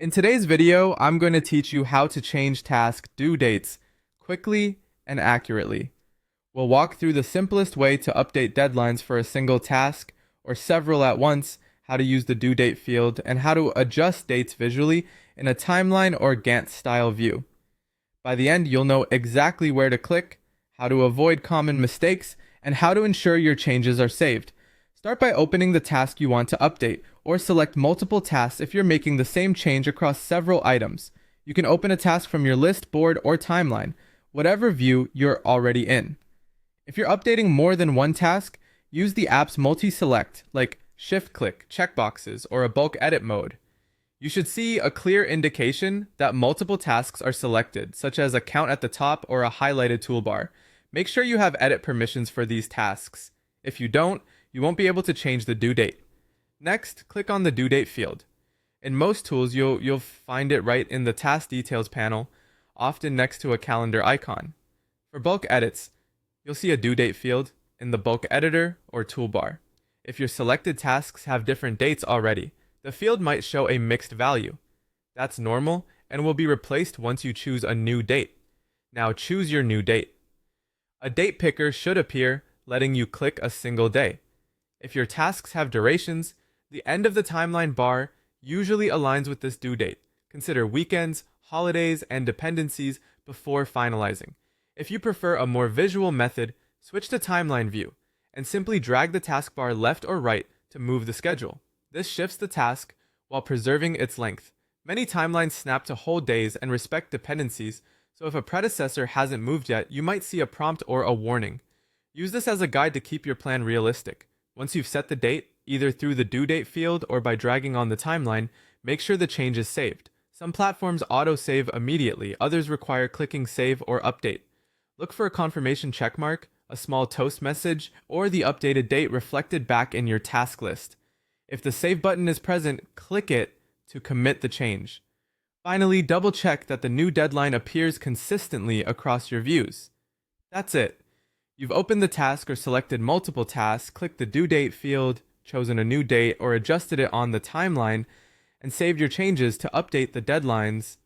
In today's video, I'm going to teach you how to change task due dates quickly and accurately. We'll walk through the simplest way to update deadlines for a single task or several at once, how to use the due date field, and how to adjust dates visually in a timeline or Gantt style view. By the end, you'll know exactly where to click, how to avoid common mistakes, and how to ensure your changes are saved. Start by opening the task you want to update, or select multiple tasks if you're making the same change across several items. You can open a task from your list, board, or timeline, whatever view you're already in. If you're updating more than one task, use the app's multi-select, like shift-click, checkboxes, or a bulk edit mode. You should see a clear indication that multiple tasks are selected, such as a count at the top or a highlighted toolbar. Make sure you have edit permissions for these tasks. If you don't, you won't be able to change the due date. Next, click on the due date field. In most tools, you'll find it right in the task details panel, often next to a calendar icon. For bulk edits, you'll see a due date field in the bulk editor or toolbar. If your selected tasks have different dates already, the field might show a mixed value. That's normal and will be replaced once you choose a new date. Now choose your new date. A date picker should appear, letting you click a single day. If your tasks have durations, the end of the timeline bar usually aligns with this due date. Consider weekends, holidays, and dependencies before finalizing. If you prefer a more visual method, switch to timeline view and simply drag the taskbar left or right to move the schedule. This shifts the task while preserving its length. Many timelines snap to whole days and respect dependencies, so if a predecessor hasn't moved yet, you might see a prompt or a warning. Use this as a guide to keep your plan realistic. Once you've set the date, either through the due date field or by dragging on the timeline, make sure the change is saved. Some platforms auto-save immediately, others require clicking save or update. Look for a confirmation checkmark, a small toast message, or the updated date reflected back in your task list. If the save button is present, click it to commit the change. Finally, double check that the new deadline appears consistently across your views. That's it. You've opened the task or selected multiple tasks, clicked the due date field, chosen a new date, or adjusted it on the timeline, and saved your changes to update the deadlines